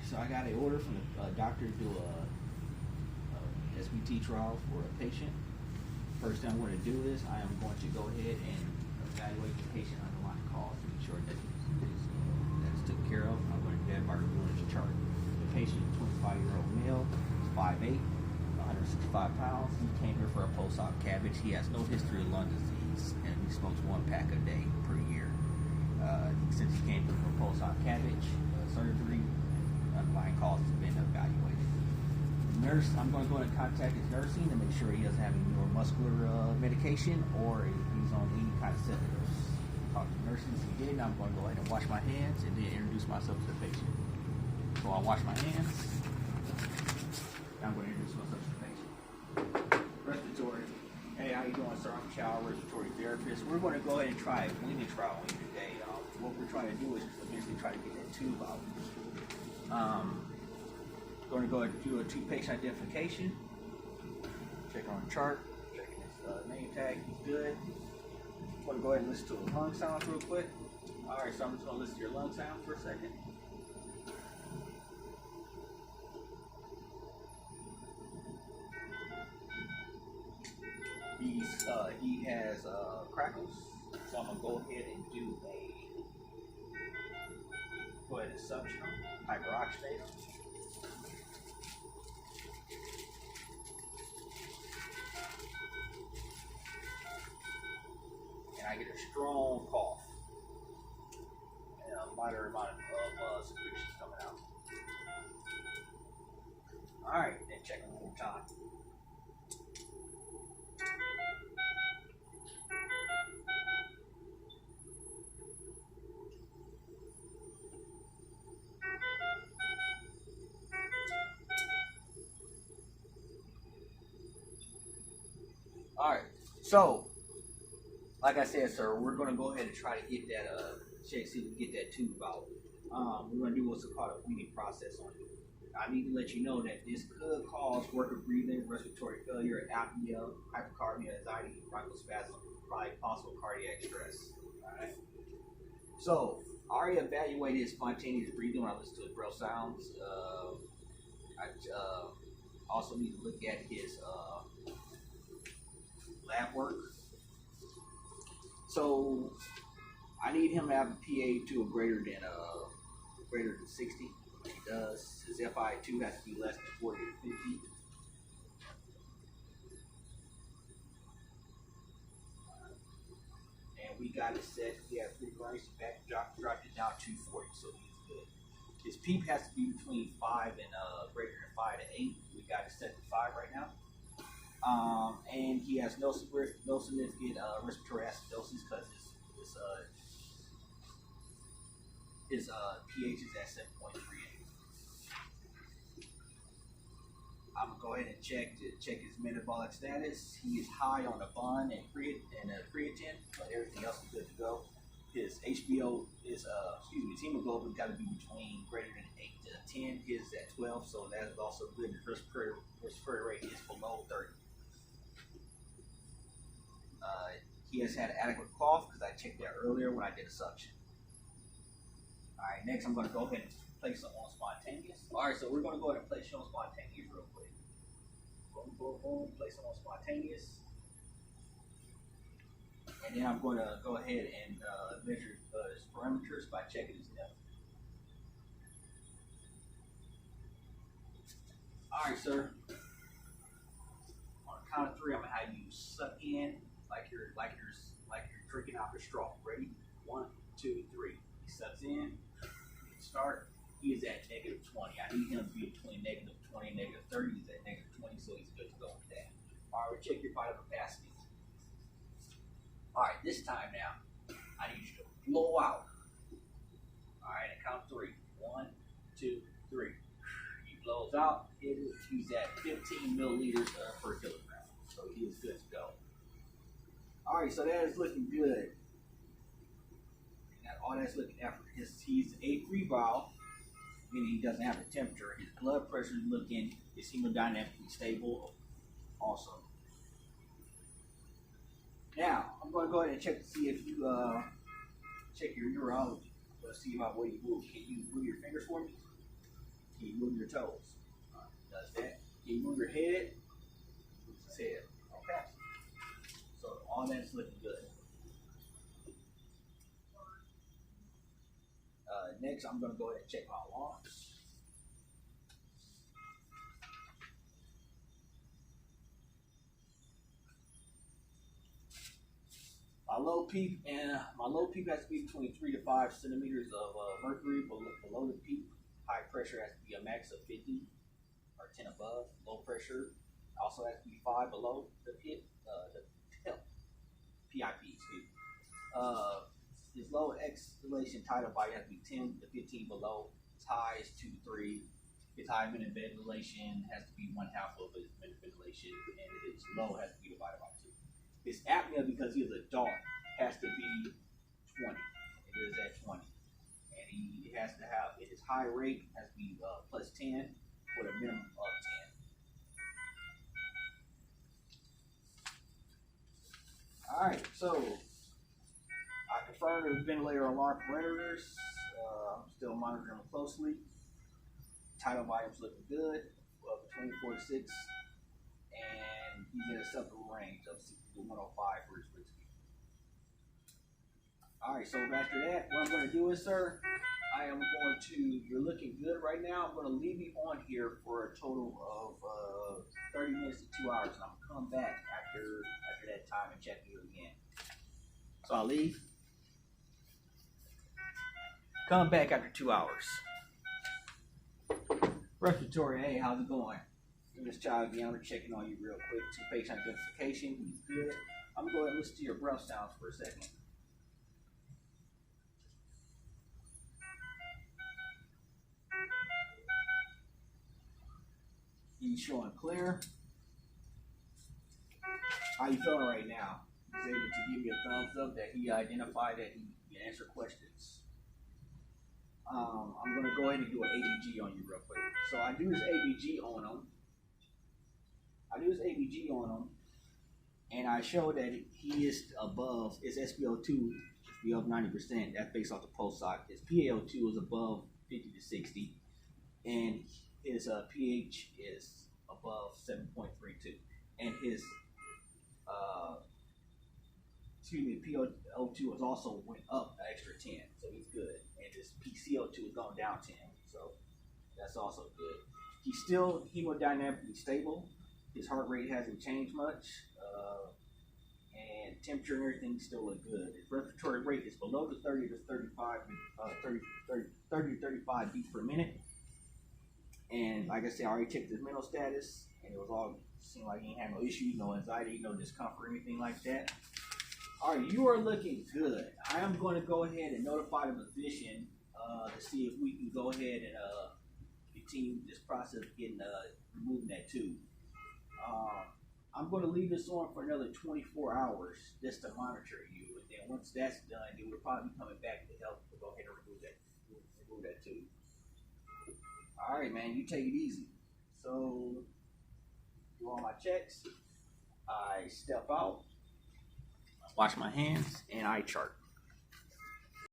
So I got an order from the doctor to do a SBT trial for a patient. First thing I'm going to do is I am going to go ahead and evaluate the patient underlying cause to make sure that that's taken care of. I'm going to do that by reviewing the chart. The patient is a 25-year-old male, is 5'8", 165 pounds. He came here for a post-op cabbage. He has no history of lung disease, and he smokes 1 pack a day per year. Since he came here for post-op cabbage surgery, underlying cause has been evaluated. Nurse, I'm going to go ahead and contact his nursing to make sure he doesn't have any neuromuscular medication or if he's on any kind of sedatives. Talk to the nurses again. I'm going to go ahead and wash my hands and then introduce myself to the patient. So I'll wash my hands. I'm going to introduce myself to the patient. Respiratory. Hey, how you doing, sir? I'm Chow, respiratory therapist. We're going to go ahead and try a weaning trial on you today. What we're trying to do is eventually try to get that tube out. Going to go ahead and do a two-patient identification. Check on the chart. Checking his name tag. He's good. I'm going to go ahead and listen to his lung sounds real quick. All right, so I'm just going to listen to your lung sound for a second. He has crackles, so I'm gonna go ahead and do a suction hyperoxidate. And I get a strong cough and a moderate amount of secretions coming out. All right, then check one more time. All right, so like I said, sir, we're going to go ahead and try to get that check, see if we can get that tube out. We're going to do what's called a weaning process on you. I need to let you know that this could cause worker breathing, respiratory failure, apnea, hypercarbia, anxiety, bronchospasm, probably possible cardiac stress. All right. So I already evaluated his spontaneous breathing when I listened to his breath sounds. I also need to look at his lab work. So I need him to have a PA2 of greater than 60. He does. His FI2 has to be less than 40 to 50. And we got it set. We have 3 grams back, dropped it down to 40, so he's good. His PEEP has to be between 5 and greater than 5 to 8. We got it set to 5 right now. And he has no significant respiratory acidosis because his pH is at 7.38. I'm gonna go ahead and check his metabolic status. He is high on the bun and creatine, but everything else is good to go. His HBO is his hemoglobin got to be between greater than 8 to 10. His is at 12, so that is also good. His respiratory rate is below 30. He has had adequate cough because I checked that earlier when I did a suction. All right, next I'm going to go ahead and place him on spontaneous. All right, so we're going to go ahead and place him on spontaneous real quick. Boom, place him on spontaneous. And then I'm going to go ahead and measure his parameters by checking his depth. All right, sir. On the count of 3, I'm going to have you suck in like you're drinking out of a straw. Ready? 1, 2, 3. He sucks in. Start. He is at -20. I need him to be between -20 and -30. He's at -20, so he's good to go with that. All right, we'll check your vital capacity. All right, this time now, I need you to blow out. All right, and count 3. 1, 2, 3. He blows out. He's at 15 milliliters per kilogram, so he is good to go. All right, so that is looking good. All that's looking after. He's afebrile, meaning he doesn't have a temperature. His blood pressure is looking, is hemodynamically stable. Awesome. Now, I'm going to go ahead and check to see if you check your neurology. Let's see about what you move. Can you move your fingers for me? Can toes. Does that. You move your head, moves his head. Okay. So all that's looking good. Next, I'm going to go ahead and check my alarms. My low peak has to be between 3 to 5 centimeters of mercury below the peak. High pressure has to be a max of 50 or 10 above. Low pressure also has to be 5 below the PIP. His low exhalation tidal body has to be 10 to 15 below. His high is 2 to 3. His high minute ventilation has to be 1/2 of his minute ventilation, and his low has to be divided by 2. His apnea, because he is a dog, has to be 20. It is at 20. And he has to have, his high rate has to be plus 10 with a minimum of 10. All right, so I confirmed the ventilator alarm parameters. I'm still monitoring them closely. Tidal volume's looking good, between 4 to 6, and he's in a acceptable range of 60 to 105 for his breathing speed. All right, so after that, what I'm going to do is, sir, you're looking good right now. I'm going to leave you on here for a total of 30 minutes to 2 hours, and I'm going to come back after that time and check you again. So I'll leave. Come back after 2 hours. Respiratory, hey, how's it going? Give this child again. We're checking on you real quick. 2 patient identification. He's good. I'm going to go ahead and listen to your breath sounds for a second. He's showing clear. How you feeling right now? He's able to give you a thumbs up that he identified that he can answer questions. I'm going to go ahead and do an ABG on you real quick. So I do his ABG on him. And I show that he is above, his SpO2 should be up 90%. That's based off the pulse ox. His PaO2 is above 50 to 60. And his pH is above 7.32. And his PaO2 has also went up an extra 10, so he's good. And his PCO2 has gone down 10, so that's also good. He's still hemodynamically stable. His heart rate hasn't changed much, and temperature and everything still look good. His respiratory rate is below the 30 to 35 beats per minute. And like I said, I already checked his mental status, and it was all seemed like he had no issues, no anxiety, no discomfort, anything like that. All right, you are looking good. I am going to go ahead and notify the physician to see if we can go ahead and continue this process of getting removing that tube. I'm going to leave this on for another 24 hours just to monitor you, and then once that's done, then we'll probably be coming back to help to go ahead and remove that tube. All right, man, you take it easy. So, do all my checks. I step out, wash my hands, and I chart.